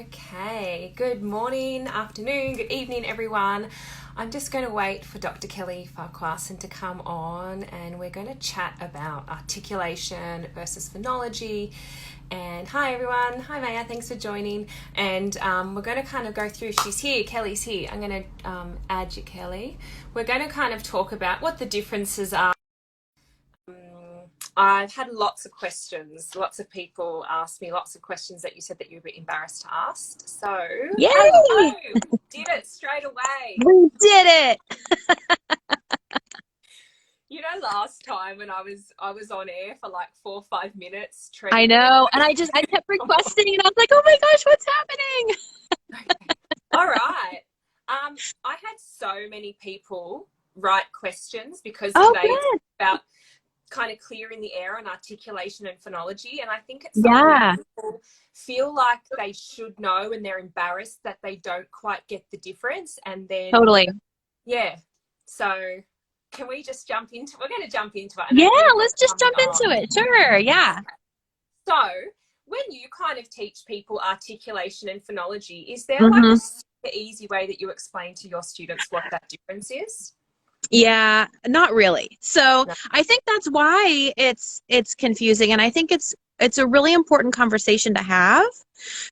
Okay, good morning, afternoon, good evening, everyone. I'm just going to wait for Dr. Kelly Farquharson to come on, and we're going to chat about articulation versus phonology. And hi, everyone. Hi, Maya. Thanks for joining. And we're going to kind of go through. She's here. Kelly's here. I'm going to add you, Kelly. We're going to kind of talk about what the differences are. I've had lots of questions. Lots of people asked me lots of questions that you said that you were embarrassed to ask. So, Yay! hello, we did it straight away. We did it. You know, last time when I was on air for like 4 or 5 minutes I training. know. And I kept requesting and I was like, oh my gosh, what's happening? Okay. All right. I had so many people write questions because Oh, they good. about kind of clearing the air on articulation and phonology, and I think it's something Yeah, that people feel like they should know and they're embarrassed that they don't quite get the difference. And then totally. yeah, so can we just we're going to jump into it. I know Yeah, people let's just coming jump into on. it. Sure. Yeah. Okay. So when you kind of teach people articulation and phonology, is there like a hmm super easy way that you explain to your students what that difference is? Yeah, not really. So No. I think that's why it's confusing, and I think it's a really important conversation to have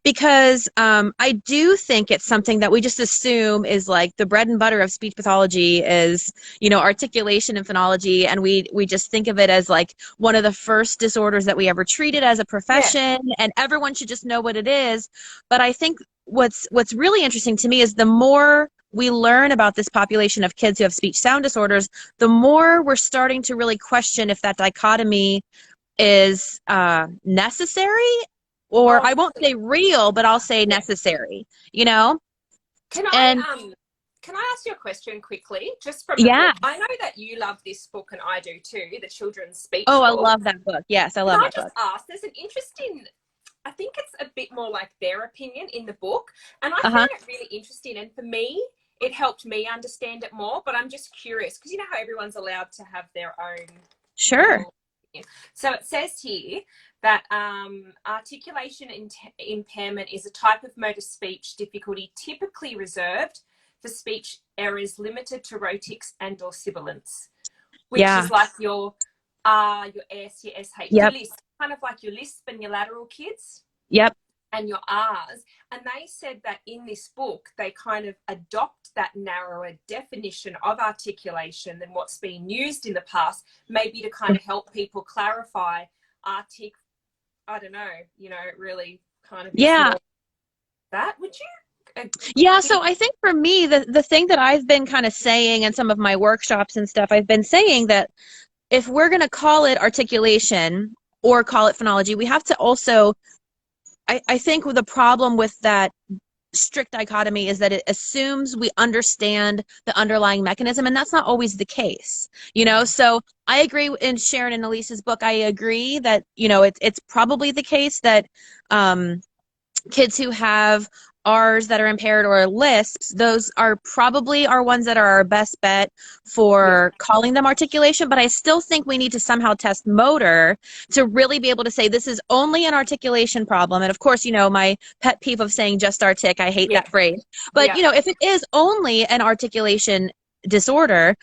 because I do think it's something that we just assume is like the bread and butter of speech pathology is, articulation and phonology, and we just think of it as like one of the first disorders that we ever treated as a Yeah. profession, and everyone should just know what it is. But I think what's really interesting to me is the more we learn about this population of kids who have speech sound disorders, the more we're starting to really question if that dichotomy is necessary, or Oh, I won't say real, but I'll say yeah. necessary, you know? Can And I ask you a question quickly, just from the yeah. book? I know that you love this book and I do too, the children's Oh, speech I book. love that book. Yes, I Can love I that just book. ask, there's an interesting, I think it's a bit more like their opinion in the book, and I Uh-huh. found it really interesting, and for me, it helped me understand it more, but I'm just curious, because you know how everyone's allowed to have their own Sure. little. So it says here that articulation impairment is a type of motor speech difficulty typically reserved for speech errors limited to rotics and or sibilants, which Yeah. is like your R, your S, your SH, your Yep. lisp, kind of like your lisp and your lateral kids Yep. and your R's. And they said that in this book, they kind of adopt that narrower definition of articulation than what's been used in the past, maybe to kind of help people clarify artic. I don't know, it really kind of is Yeah. more that. Would you Yeah, think? so I think for me, the thing that I've been kind of saying in some of my workshops and stuff, I've been saying that if we're going to call it articulation or call it phonology, we have to also, I think the problem with that strict dichotomy is that it assumes we understand the underlying mechanism, and that's not always the case, so I agree in Sharon and Elise's book. I agree that it's probably the case that kids who have R's that are impaired or lisps, those are probably our ones that are our best bet Yeah, for calling them articulation. But I still think we need to somehow test motor to really be able to say this is only an articulation problem. And of course, my pet peeve of saying just artic, I hate yeah, that phrase. But, yeah, if it is only an articulation disorder,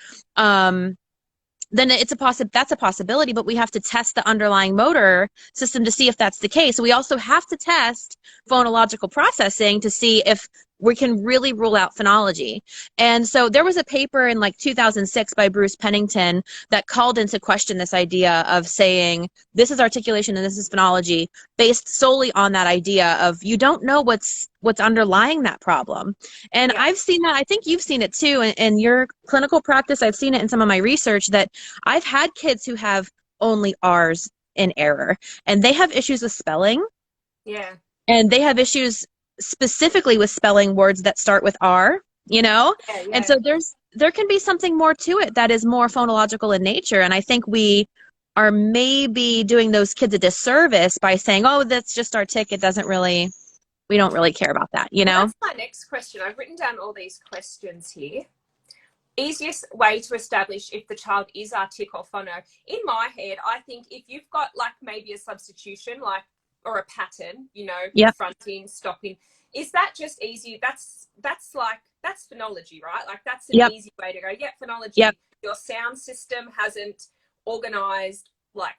then that's a possibility, but we have to test the underlying motor system to see if that's the case. So we also have to test phonological processing to see if we can really rule out phonology. And so there was a paper in like 2006 by Bruce Pennington that called into question this idea of saying this is articulation and this is phonology, based solely on that idea of you don't know what's underlying that problem. And yeah. I've seen that. I think you've seen it too in your clinical practice. I've seen it in some of my research that I've had kids who have only R's in error, and they have issues with spelling, Yeah. and they have issues specifically with spelling words that start with R. Yeah, And yeah. so there can be something more to it that is more phonological in nature. And I think we are maybe doing those kids a disservice by saying, oh, that's just artic. We don't really care about that, Well, that's my next question. I've written down all these questions here. Easiest way to establish if the child is artic or phono. In my head, I think if you've got like maybe a substitution, like or a pattern, Yep. fronting, stopping, Is that just easy? That's phonology, right? Like that's an Yep. easy way to go. Yeah, phonology. Yep. Your sound system hasn't organized like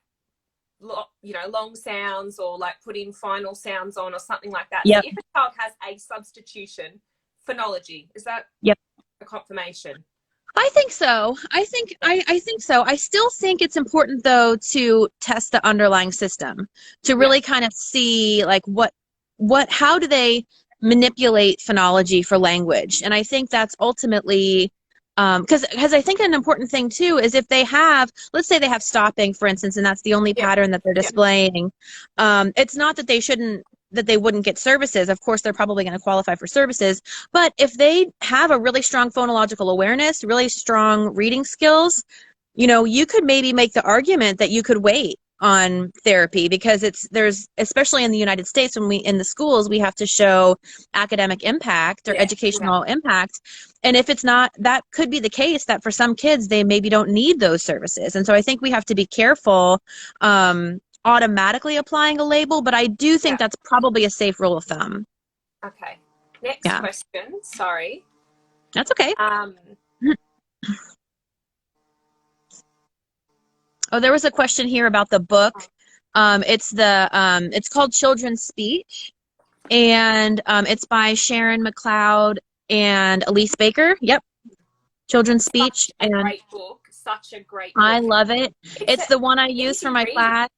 long sounds or like put in final sounds on or something like that. So Yep. if a child has a substitution, phonology, is that Yep. a confirmation? I think so. I think so. I still think it's important though to test the underlying system to Yeah. really kind of see like how do they manipulate phonology for language. And I think that's ultimately because I think an important thing too is if they have, let's say they have stopping, for instance, and that's the only Yeah. pattern that they're Yeah. displaying. It's not that they wouldn't get services. Of course, they're probably going to qualify for services. But if they have a really strong phonological awareness, really strong reading skills, you could maybe make the argument that you could wait on therapy because there's especially in the United States when in the schools we have to show academic impact or Yeah. educational impact. And if it's not, that could be the case that for some kids they maybe don't need those services. And so I think we have to be careful automatically applying a label, but I do think that's probably a safe rule of thumb. Okay. Next Yeah. question. Sorry. That's okay. Oh, there was a question here about the book. It's called Children's Speech, and it's by Sharon McLeod and Elise Baker. Yep. Children's Speech. Great book. Such a great book. I love it. It's the one I use for my class.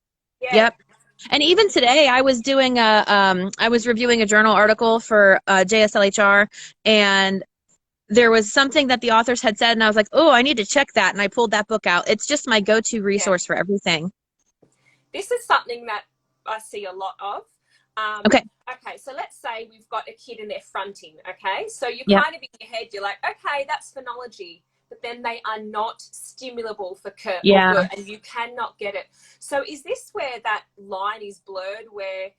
Yeah. Yep. And even today, I was doing I was reviewing a journal article for JSLHR, and there was something that the authors had said, and I was like, oh, I need to check that. And I pulled that book out. It's just my go-to resource for everything. This is something that I see a lot of. Okay, so let's say we've got a kid and they're fronting, okay? So you kind of in your head, you're like, okay, that's phonology, but then they are not stimulable for or good, and you cannot get it. So is this where that line is blurred where,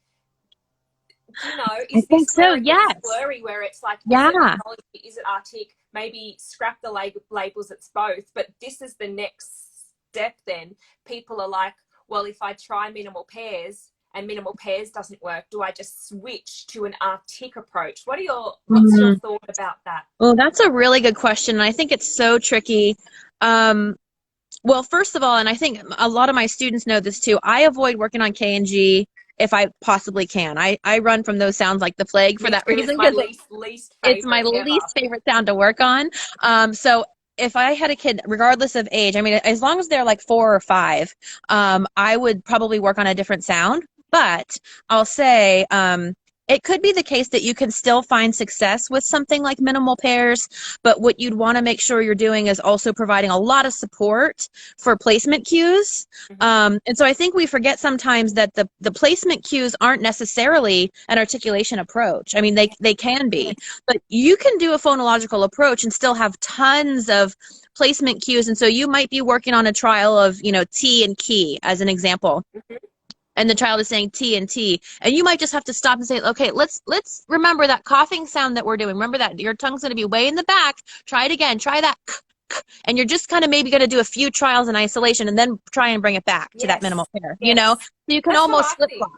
is this where it's blurry, where it's like, is it phonology, is it artic? Maybe scrap the labels, it's both. But this is the next step then. People are like, well, if I try minimal pairs and minimal pairs doesn't work, do I just switch to an artic approach? What's your thought about that? Well, that's a really good question. And I think it's so tricky. Well, first of all, and I think a lot of my students know this too, I avoid working on K and G if I possibly can. I run from those sounds like the plague for that reason. It's my least favorite sound to work on. So if I had a kid, regardless of age, I mean, as long as they're like 4 or 5, I would probably work on a different sound. But I'll say it could be the case that you can still find success with something like minimal pairs, but what you'd want to make sure you're doing is also providing a lot of support for placement cues. And so I think we forget sometimes that the placement cues aren't necessarily an articulation approach. I mean, they can be, but you can do a phonological approach and still have tons of placement cues. And so you might be working on a trial of, T and key as an example. And the child is saying T and T, and you might just have to stop and say, okay, let's remember that coughing sound that we're doing. Remember that your tongue's going to be way in the back. Try it again. Try that. And you're just kind of maybe going to do a few trials in isolation and then try and bring it back to that minimal pair, So you can almost flip flop.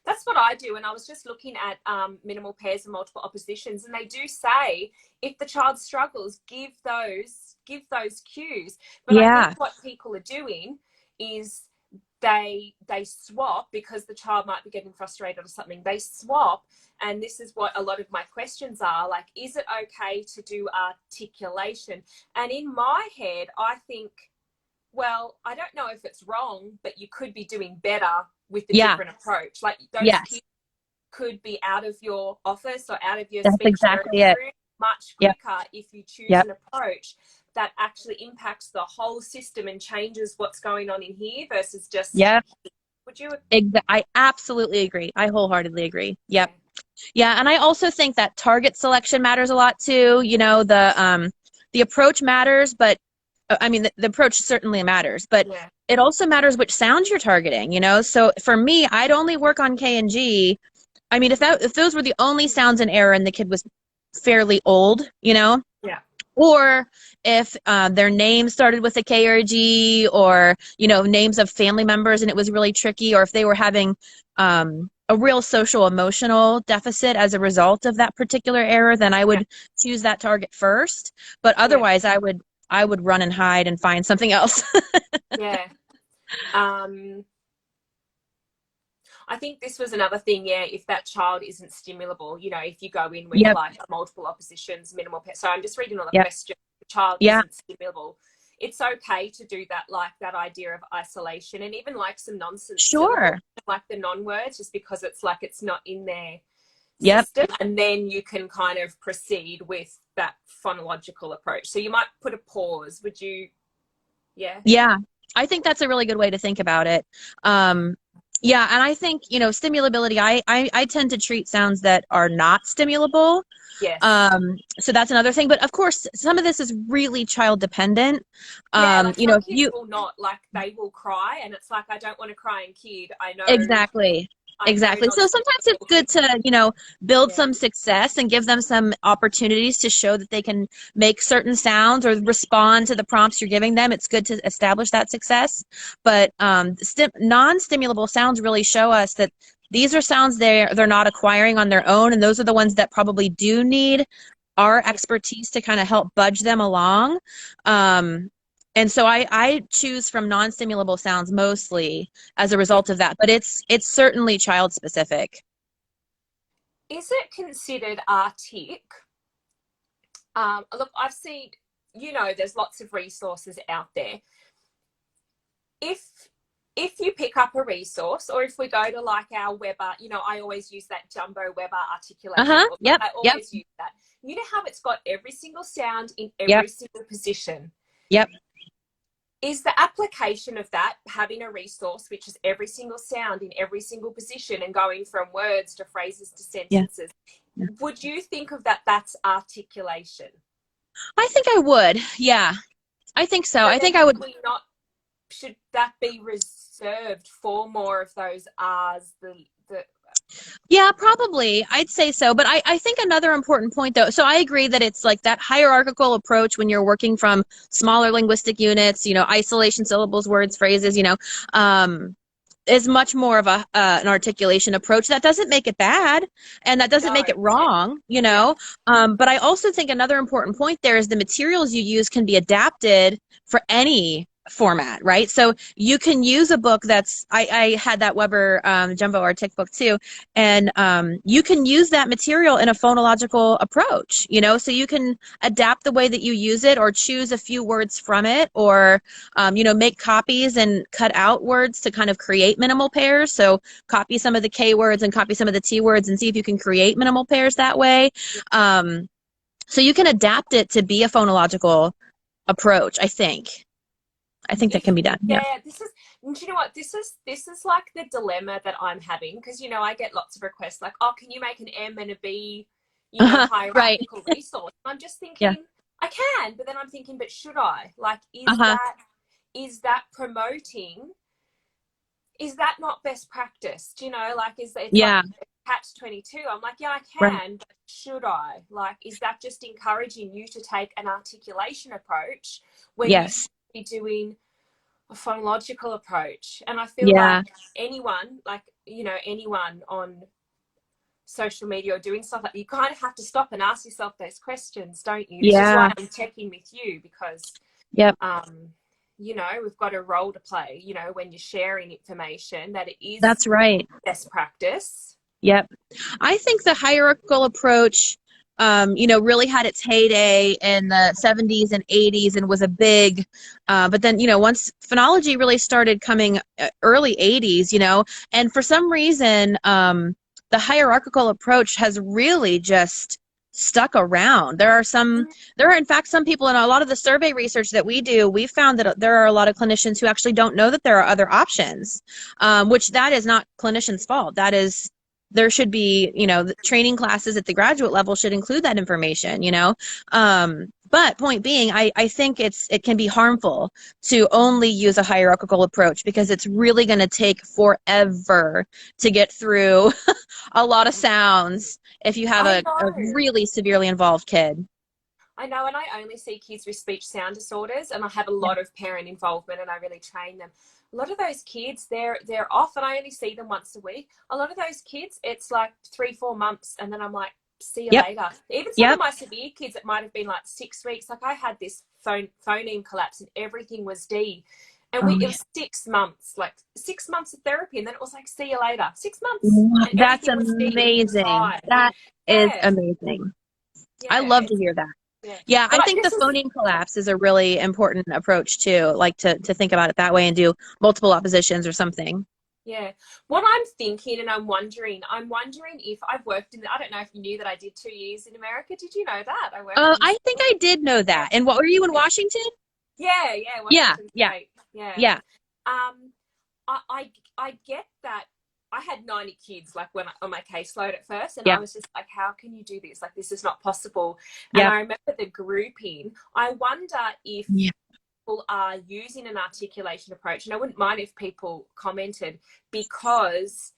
That's what I do. And I was just looking at minimal pairs and multiple oppositions, and they do say if the child struggles, give those cues. But I think what people are doing is they swap because the child might be getting frustrated or something. They swap, and this is what a lot of my questions are like, is it okay to do articulation? And in my head, I think, well, I don't know if it's wrong, but you could be doing better with the different approach. Like those kids could be out of your office or out of your speech room much quicker if you choose an approach that actually impacts the whole system and changes what's going on in here versus just would you I absolutely agree. I wholeheartedly agree. Yep. Yeah, and I also think that target selection matters a lot too. The approach matters, but I mean the approach certainly matters, but it also matters which sounds you're targeting, So for me, I'd only work on K and G. I mean, if those were the only sounds in error and the kid was fairly old, or if their name started with a K or a G, or names of family members and it was really tricky, or if they were having a real social emotional deficit as a result of that particular error, then I would choose that target first. But Yeah. otherwise, I would run and hide and find something else. Yeah. I think this was another thing, yeah, if that child isn't stimulable, you know, if you go in with Yep. like multiple oppositions, minimal so I'm just reading all the Yep. questions. The child Yeah. isn't stimulable. It's okay to do that, like that idea of isolation, and even like some nonsense syllables, Sure. like the non-words, just because it's like it's not in their Yep. system, and then you can kind of proceed with that phonological approach. So you might put a pause. Would you? Yeah. Yeah. I think that's a really good way to think about it. Yeah, and I think, you know, stimulability, I tend to treat sounds that are not stimulable. Yes. So that's another thing. But of course, some of this is really child dependent. Yeah, like You some know, kids will not, like they will cry, and it's like I don't want to cry and kid. exactly. I know Exactly. not So sometimes it's stimulable. good to, you know, build Yeah. some success and give them some opportunities to show that they can make certain sounds or respond to the prompts you're giving them. It's good to establish that success. But non-stimulable sounds really show us that these are sounds they're not acquiring on their own, and those are the ones that probably do need our Yeah. expertise to kind of help budge them along. And so I choose from non-stimulable sounds mostly as a Yeah. result of that, but it's certainly child specific. Is it considered artic? Look, I've seen, you know, there's lots of resources out there. If if you pick up a resource, or if we go to like our Weber, you know, I always use that Jumbo Weber articulation Uh-huh. book. Yep. I Yep. always use that. You know how it's got every single sound in Yep. every single position? Yep. Is the application of that having a resource which is every single sound in every single position and going from words to phrases to Yeah. sentences? Yeah. Would you think of that that's articulation? I think I would. Yeah. I think so. So I think then I would. would we not, should that be reserved for more of those R's, the Yeah, probably. I'd say so. But I think another important point, though, so I agree that it's like that hierarchical approach when you're working from smaller linguistic units, you know, isolation, syllables, words, phrases, you know, is much more of an articulation approach. That doesn't make it bad, and that doesn't no, make it wrong, you yeah, know. But I also think another important point there is the materials you use can be adapted for any format, right? So you can use a book that's I had that Weber Jumbo Artic book too, and you can use that material in a phonological approach, you know, so you can adapt the way that you use it or choose a few words from it, or you know, make copies and cut out words to kind of create minimal pairs. So copy some of the K words and copy some of the T words and see if you can create minimal pairs that way. So you can adapt it to be a phonological approach, I think. I think that if can be done. Yeah. yeah, this is, do you know what, this is like the dilemma that I'm having, because you know I get lots of requests like, oh, can you make an M and a B, you know, Right. hierarchical resource? I'm just Yeah. thinking I can, but then I'm thinking, but should I, like, Uh-huh. is that promoting, is that not best practice? Do you know, like, is it's like Yeah. catch 22? I'm like, yeah, I Right. can, but should I? Like, is that just encouraging you to take an articulation approach when you Yes. should be doing a phonological approach? And I feel like Yeah. anyone, like, you know, anyone on social media or doing stuff like, you kind of have to stop and ask yourself those questions, don't you? This is Yeah. why I'm checking with you, because Yep. you know, we've got a role to play, you know, when you're sharing information, that it is That's right. best practice. Yep. I think the hierarchical approach, you know, really had its heyday in the 70s and 80s and was a big, but then, you know, once phonology really started coming early 80s, you know, and for some reason, the hierarchical approach has really just stuck around. There are in fact some people, in a lot of the survey research that we do, we found that there are a lot of clinicians who actually don't know that there are other options, which that is not clinicians' fault. That is, there should be, you know, the training classes at the graduate level should include that information, you know. But point being, I think it can be harmful to only use a hierarchical approach, because it's really going to take forever to get through a lot of sounds if you have I a know. really severely involved kid. I know, and I only see kids with speech sound disorders, and I have a lot of parent involvement, and I really train them. a lot of those kids, they're off, and I only see them once a week. A lot of those kids, it's like 3-4 months, and then I'm like, see you Yep. later. Even some of Yep. my severe kids, it might have been like 6 weeks. Like I had this phoneme collapse, and everything was D. And Oh, it yeah. was 6 months, like 6 months of therapy, and then it was like, see you later. 6 months, and That's everything was D, and he was amazing. high. That is Yeah, amazing. I yeah, love to it's, hear that. yeah. Yeah, But I like think the this is phoneme collapse is a really important approach too, like to think about it that way and do multiple oppositions or something. Yeah. What I'm thinking, and I'm wondering if I've worked in, I don't know if you knew that I did 2 years in America. Did you know that? I worked in, I think I did know yeah, that. And what were you in Washington? yeah, Yeah, Washington yeah, State. Yeah. yeah, Um, I get that. I had 90 kids like when on my caseload at first, and I yeah, was just like, how can you do this? Like, this is not possible. And yeah, I remember the grouping. I wonder if yeah, people are using an articulation approach, and I wouldn't mind if people commented, because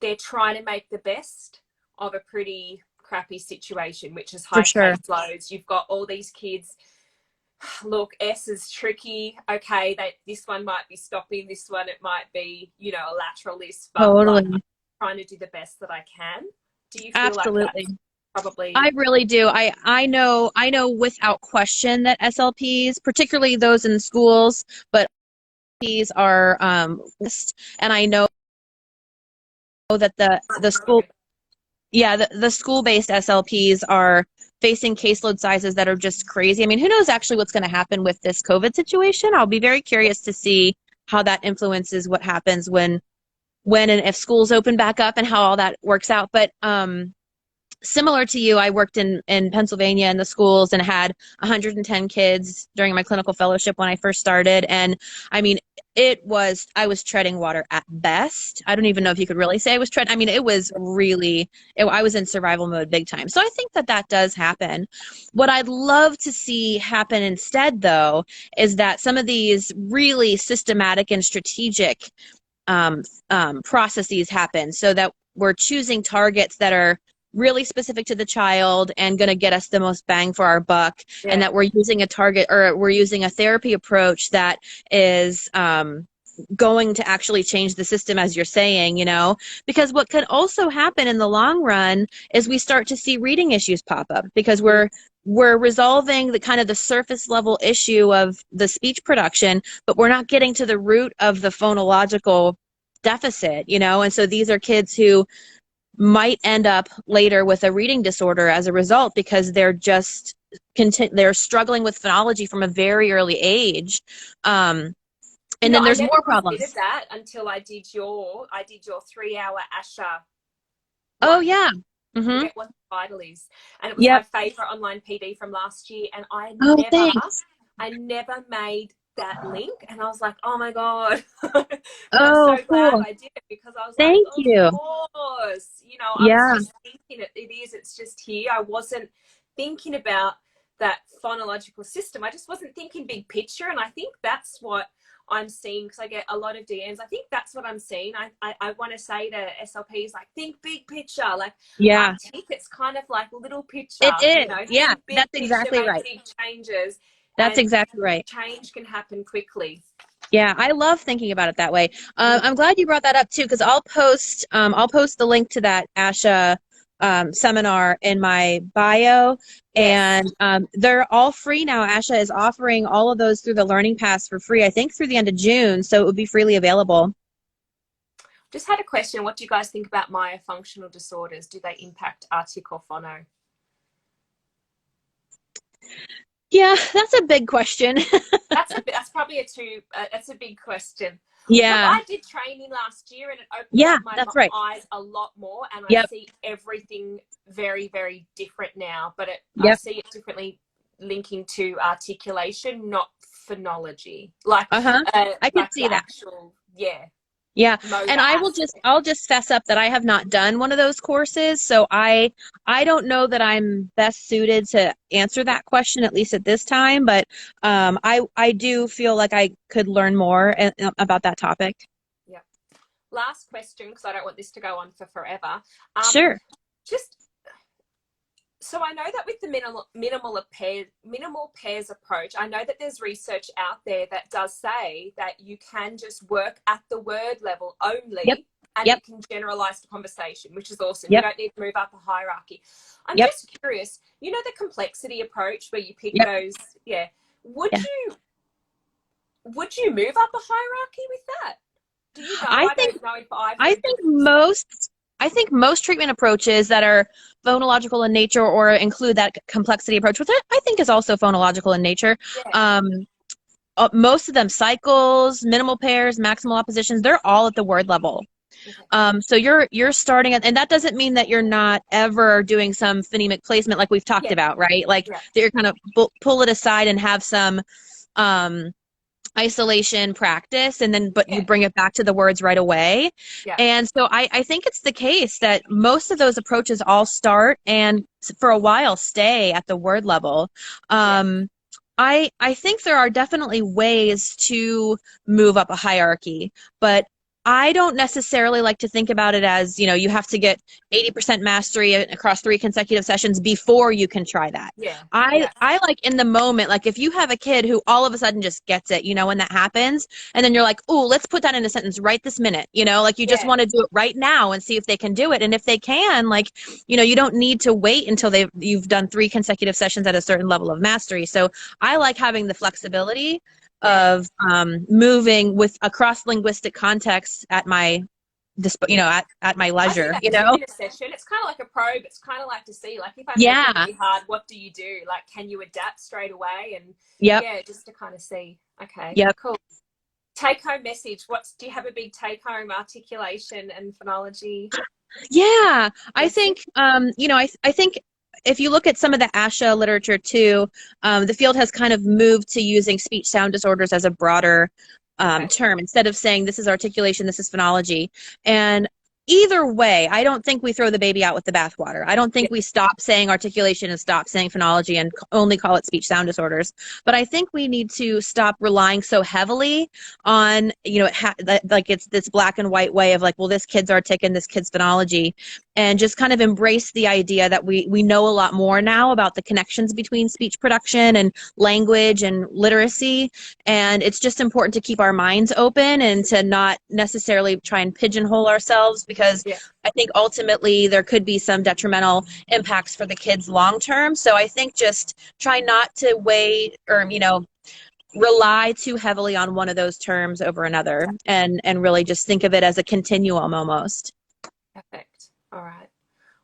they're trying to make the best of a pretty crappy situation, which is for high sure. caseloads. You've got all these kids. Look, S is tricky. Okay, this one might be stopping. This one, it might be, a lateral list, but like, I'm Totally. trying to do the best that I can. Do you feel like Absolutely. that's probably, I really do. I know without question that SLPs, particularly those in schools, but these are and I know that the school yeah, the school-based SLPs are facing caseload sizes that are just crazy. I mean, who knows actually what's going to happen with this COVID situation? I'll be very curious to see how that influences what happens when and if schools open back up and how all that works out. But similar to you, I worked in Pennsylvania in the schools and had 110 kids during my clinical fellowship when I first started. And I mean, I was treading water at best. I don't even know if you could really say I was treading. I mean, I was in survival mode big time. So I think that does happen. What I'd love to see happen instead, though, is that some of these really systematic and strategic processes happen so that we're choosing targets that are really specific to the child and going to get us the most bang for our buck, and yeah, that we're using a target or we're using a therapy approach that is going to actually change the system, as you're saying, because what can also happen in the long run is we start to see reading issues pop up because we're resolving the kind of the surface level issue of the speech production, but we're not getting to the root of the phonological deficit, and so these are kids who might end up later with a reading disorder as a result because they're struggling with phonology from a very early age. And then I there's never more considered problems. that until I did your 3-hour ASHA Oh one. yeah. I Mm-hmm. forget what the title is, and it was my Yep. favorite online PD from last year, and I Oh, never thanks. I never made that link, and I was like, oh my god. But I'm so Oh, glad cool. I did it, because I was like, Thank of you. course, I was Yeah. just thinking it's just here. I wasn't thinking about that phonological system. I just wasn't thinking big picture, and I think that's what I'm seeing, because I get a lot of DMs. I think that's what I'm seeing. I want to say to SLPs, like, think big picture. Like, Yeah. artic, it's kind of like little picture, It is. Yeah. think big That's picture, exactly make right. big changes, That's and exactly right. change can happen quickly. Yeah, I love thinking about it that way. Mm. I'm glad you brought that up too, because I'll post the link to that ASHA seminar in my bio, Yes. and they're all free now. ASHA is offering all of those through the Learning Pass for free, I think through the end of June, so it would be freely available. Just had a question. What do you guys think about myofunctional disorders? Do they impact artic or phono? Yeah, that's a big question. That's probably that's a big question. Look, Yeah, I did training last year, and it opened yeah, up my that's right. eyes a lot more, and I Yep, see everything very, very different now. But I yep. see it differently, linking to articulation, not phonology, like Uh-huh. I could the see that. actual, yeah, Yeah, motor and aspect. I'll just fess up that I have not done one of those courses, so I don't know that I'm best suited to answer that question, at least at this time, but I do feel like I could learn more about that topic. Yeah. Last question, because I don't want this to go on for forever. Sure. Just So I know that with the minimal pairs approach, I know that there's research out there that does say that you can just work at the word level only. Yep. And Yep. you can generalize the conversation, which is awesome. Yep. You don't need to move up a hierarchy. I'm Yep. just curious, you know, the complexity approach where you pick Yep. those, yeah. Would Yeah. you move up a hierarchy with that? Do you know? I don't know if I've I think most treatment approaches that are phonological in nature or include that complexity approach, which I think is also phonological in nature. Yeah. Most of them, cycles, minimal pairs, maximal oppositions, they're all at the word level. Okay. So you're starting at, and that doesn't mean that you're not ever doing some phonemic placement like we've talked about, right? Like that you're kind of pull it aside and have some isolation practice, and then you bring it back to the words right away. And so I think it's the case that most of those approaches all start and for a while stay at the word level. I think there are definitely ways to move up a hierarchy, but I don't necessarily like to think about it as, you know, you have to get 80% mastery across 3 consecutive sessions before you can try that. I like in the moment, like if you have a kid who all of a sudden just gets it, you know, when that happens, and then you're like, oh, let's put that in a sentence right this minute, you know, like you just want to do it right now and see if they can do it. And if they can, like, you know, you don't need to wait until you've done 3 consecutive sessions at a certain level of mastery. So I like having the flexibility of moving with across linguistic contexts at my at my leisure, you know. In a session, it's kind of like a probe. It's kind of like to see, like, if I make it really hard, what do you do? Like, can you adapt straight away? And just to kind of see. Okay, cool. Take home message. Do you have a big take home articulation and phonology? Yeah, I think you know, I think if you look at some of the ASHA literature too, the field has kind of moved to using speech sound disorders as a broader term instead of saying this is articulation, this is phonology. And either way, I don't think we throw the baby out with the bathwater. I don't think we stop saying articulation and stop saying phonology and only call it speech sound disorders. But I think we need to stop relying so heavily on, you know, like it's this black and white way of like, well, this kid's artic and this kid's phonology, and just kind of embrace the idea that we know a lot more now about the connections between speech production and language and literacy. And it's just important to keep our minds open and to not necessarily try and pigeonhole ourselves, because I think ultimately there could be some detrimental impacts for the kids long term. So I think just try not to weigh or, you know, rely too heavily on one of those terms over another, and really just think of it as a continuum almost. Perfect. All right.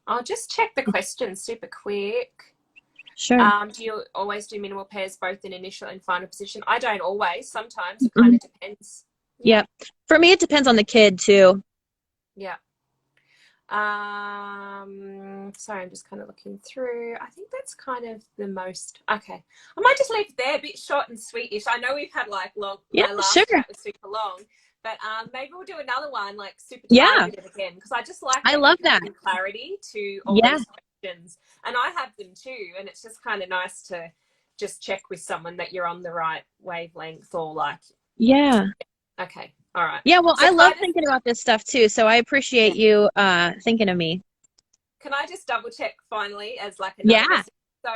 I'll just check the questions super quick. Sure. Do you always do minimal pairs both in initial and final position? I don't always. Sometimes it kind of depends. Yeah. For me, it depends on the kid too. Yeah. Sorry, I'm just kind of looking through. I think that's kind of the most. Okay. I might just leave it there, a bit short and sweetish. I know we've had like long. My last chat was super long. But maybe we'll do another one, like super targeted again, because I just like I love that clarity to all these questions, and I have them too. And it's just kind of nice to just check with someone that you're on the right wavelength, or like okay, all right. Yeah, well, so I love thinking about this stuff too, so I appreciate you thinking of me. Can I just double check finally as like another message? So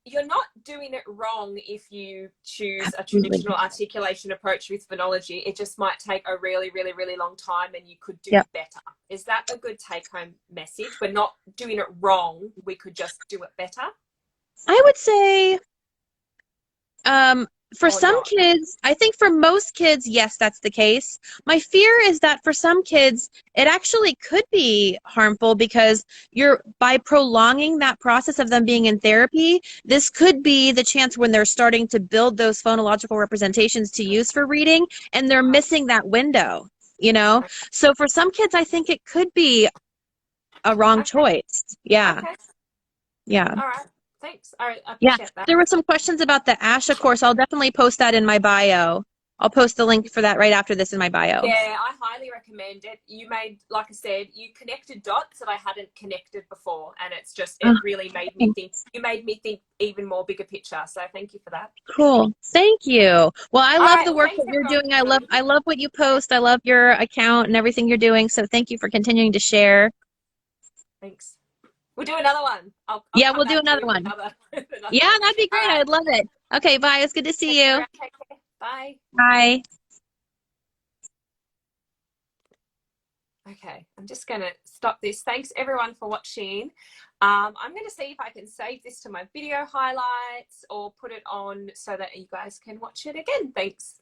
you're not doing it wrong if you choose a traditional articulation approach with phonology. It just might take a really, really, really long time, and you could do better. Is that a good take-home message? We're not doing it wrong. We could just do it better. I would say for some kids, I think for most kids, yes, that's the case. My fear is that for some kids, it actually could be harmful, because by prolonging that process of them being in therapy, this could be the chance when they're starting to build those phonological representations to use for reading, and they're missing that window, you know? So for some kids, I think it could be a wrong choice. Yeah. Yeah. All right. Thanks. All right. I appreciate that. There were some questions about the ASHA course. I'll definitely post that in my bio. I'll post the link for that right after this in my bio. Yeah, I highly recommend it. You made, like I said, you connected dots that I hadn't connected before, and it's just, it really made me think. You made me think even more bigger picture. So thank you for that. Cool. Thank you. Well, I love the work that you're doing. I love what you post. I love your account and everything you're doing. So thank you for continuing to share. Thanks. We'll do another one. I'll Yeah, come we'll do back to another you with one. another, another Yeah, one. that'd be All great. I right. would love it. Okay, bye. It's good to see you. Take care. Bye. Bye. Okay, I'm just going to stop this. Thanks everyone for watching. I'm going to see if I can save this to my video highlights or put it on so that you guys can watch it again. Thanks.